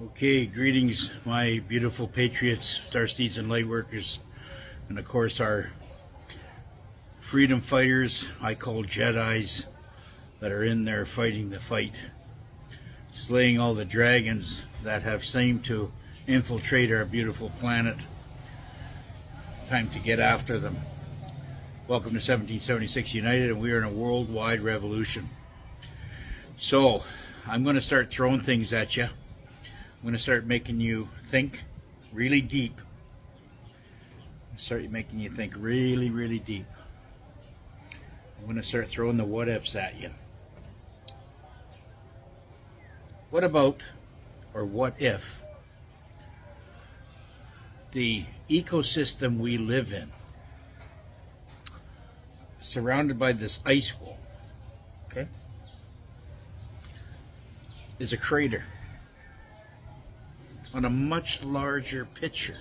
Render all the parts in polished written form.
Okay, greetings, my beautiful patriots, Starsteeds and Lightworkers, and of course our freedom fighters, I call Jedis, that are in there fighting the fight, slaying all the dragons that have seemed to infiltrate our beautiful planet. Time to get after them. Welcome to 1776 United, and we are in a worldwide revolution. So, I'm going to start throwing things at you. I'm going to start making you think really deep. Start making you think really, really deep. I'm going to start throwing the what ifs at you. What about, or what if, the ecosystem we live in, surrounded by this ice wall, okay, is a crater on a much larger picture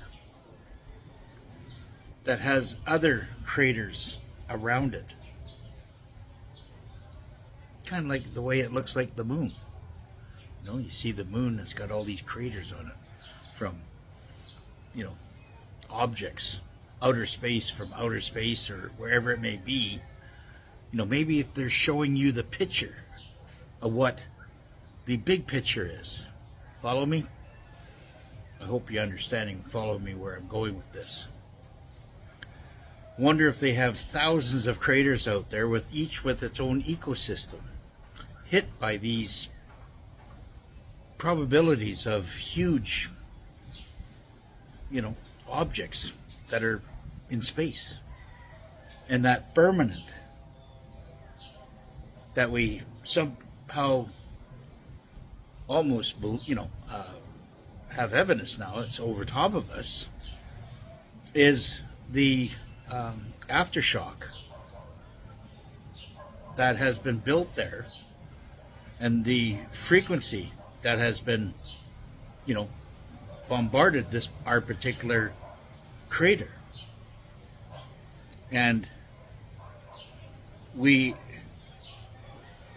that has other craters around it. Kind of like the way it looks like the moon. You know, you see the moon that's got all these craters on it from, you know, objects, outer space, from outer space or wherever it may be. You know, maybe if they're showing you the picture of what the big picture is. Follow me? I hope you're understanding, follow me where I'm going with this. Wonder if they have thousands of craters out there, with each with its own ecosystem, hit by these probabilities of huge, you know, objects that are in space. And that firmament that we somehow almost, you know, have evidence now, it's over top of us, is the aftershock that has been built there, and the frequency that has been, you know, bombarded our particular crater. And we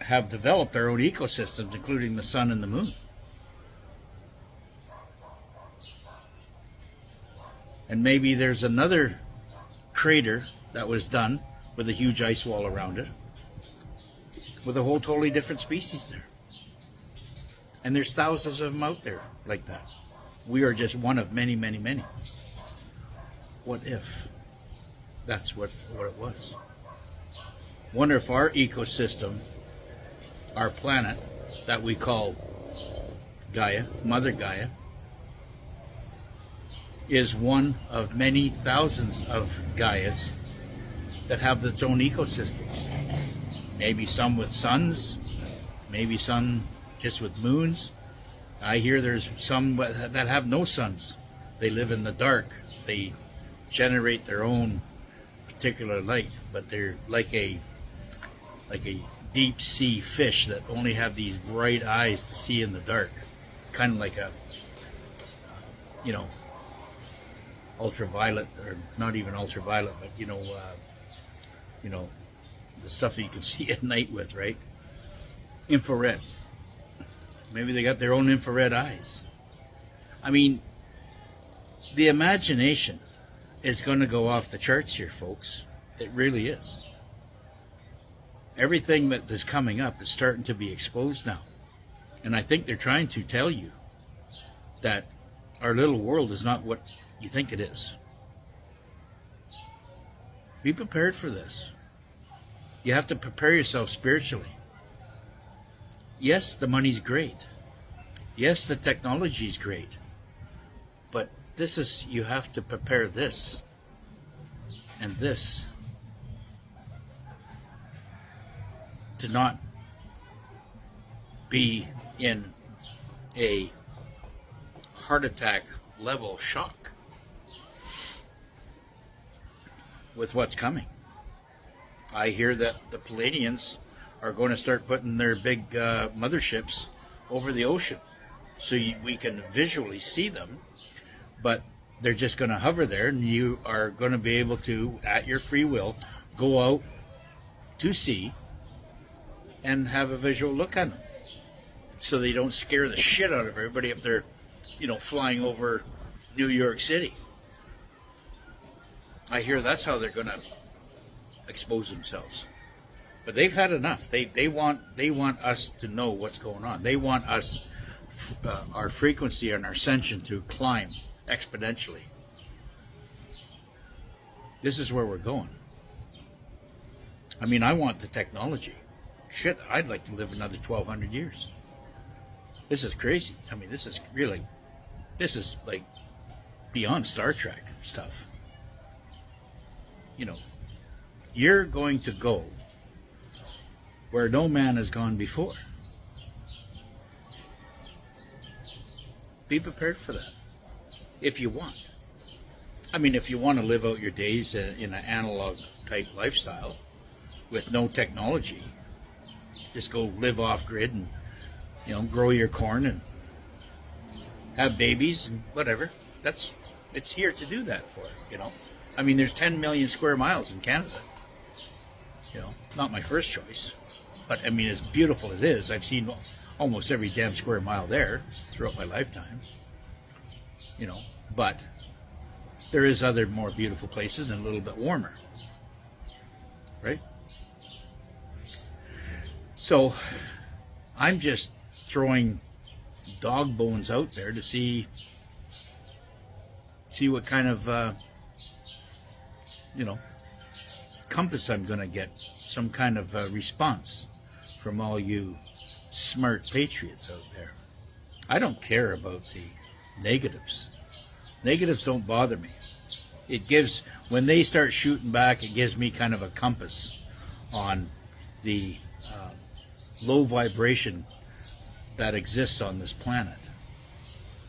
have developed our own ecosystems, including the sun and the moon. And maybe there's another crater that was done with a huge ice wall around it, with a whole totally different species there. And there's thousands of them out there like that. We are just one of many, many, many. What if that's what it was? Wonder if our ecosystem, our planet that we call Gaia, Mother Gaia, is one of many thousands of Gaias that have its own ecosystems. Maybe some with suns, maybe some just with moons. I hear there's some that have no suns. They live in the dark. They generate their own particular light, but they're like a deep sea fish that only have these bright eyes to see in the dark. Kind of like a, you know, ultraviolet, or not even ultraviolet, but you know, the stuff that you can see at night with, right? Infrared. Maybe they got their own infrared eyes. I mean, the imagination is going to go off the charts here, folks. It really is. Everything that is coming up is starting to be exposed now. And I think they're trying to tell you that our little world is not what you think it is. Be prepared for this. You have to prepare yourself spiritually. Yes, the money's great. Yes, the technology's great. But this is, you have to prepare this and this to not be in a heart attack level shock with what's coming. I hear that the Palladians are going to start putting their big motherships over the ocean, so we can visually see them, but they're just going to hover there, and you are going to be able to, at your free will, go out to sea and have a visual look at them, so they don't scare the shit out of everybody if they're flying over New York City. I hear that's how they're going to expose themselves. But they've had enough. They want us to know what's going on. They want us, our frequency and our ascension to climb exponentially. This is where we're going. I mean, I want the technology. Shit, I'd like to live another 1,200 years. This is crazy. I mean, this is like beyond Star Trek stuff. You're going to go where no man has gone before. Be prepared for that, if you want. I mean, if you want to live out your days in an analog type lifestyle with no technology, just go live off grid and grow your corn and have babies and whatever. It's here to do that for. I mean, there's 10 million square miles in Canada. Not my first choice, but I mean, as beautiful it is, I've seen almost every damn square mile there throughout my lifetime. But there is other more beautiful places and a little bit warmer, right? So I'm just throwing dog bones out there to see what kind of compass I'm going to get, some kind of response from all you smart patriots out there. I don't care about the negatives. Negatives don't bother me. When they start shooting back, it gives me kind of a compass on the low vibration that exists on this planet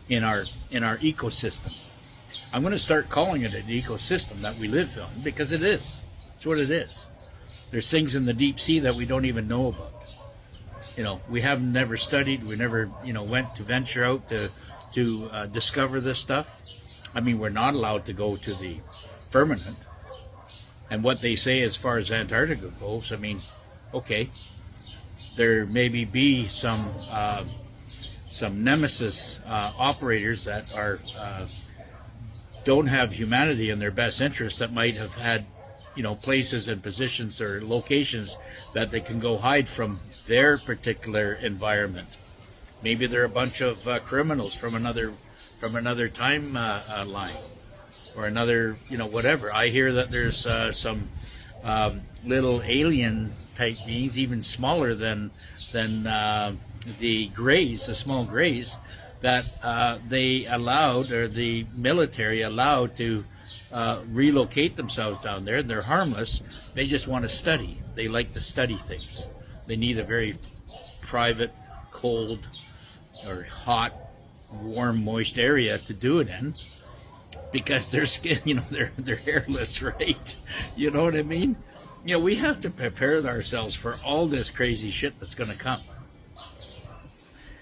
in our ecosystem. I'm going to start calling it an ecosystem that we live in, because it is. It's what it is. There's things in the deep sea that we don't even know about. We have never studied. We never, went to venture out to discover this stuff. I mean, we're not allowed to go to the firmament. And what they say as far as Antarctica goes, I mean, okay, there maybe be some nemesis operators that are don't have humanity in their best interest, that might have had places and positions or locations that they can go hide from their particular environment. Maybe they're a bunch of criminals from another time line, or another whatever. I hear that there's some little alien type beings, even smaller than the Greys, the small Greys, that they allowed, or the military allowed, to relocate themselves down there. They're harmless. They just want to study. They like to study things. They need a very private, cold, or hot, warm, moist area to do it in, because their skin, they're hairless, right? You know what I mean? We have to prepare ourselves for all this crazy shit that's going to come.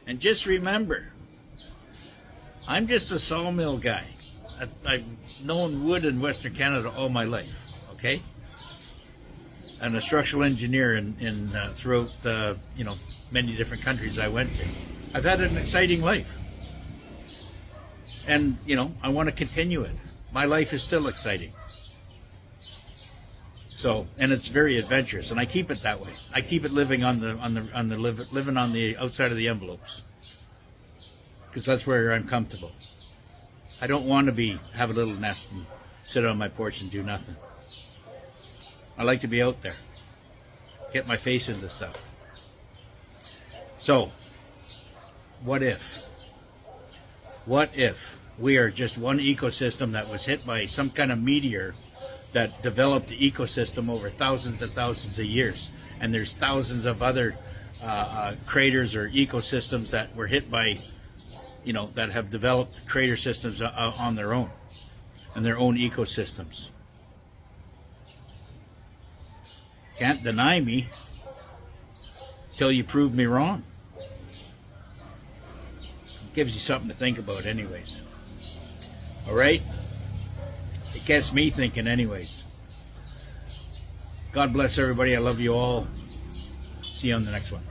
And just remember, I'm just a sawmill guy. I've known wood in Western Canada all my life, okay? And a structural engineer in throughout many different countries I went to. I've had an exciting life, and I want to continue it. My life is still exciting. So, and it's very adventurous, and I keep it that way. I keep it living living on the outside of the envelopes, because that's where I'm comfortable. I don't want to have a little nest and sit on my porch and do nothing. I like to be out there, get my face into stuff. So, what if? What if we are just one ecosystem that was hit by some kind of meteor that developed the ecosystem over thousands and thousands of years, and there's thousands of other craters or ecosystems that were hit by, that have developed crater systems on their own, and their own ecosystems. Can't deny me till you prove me wrong. Gives you something to think about anyways. All right? It gets me thinking anyways. God bless everybody. I love you all. See you on the next one.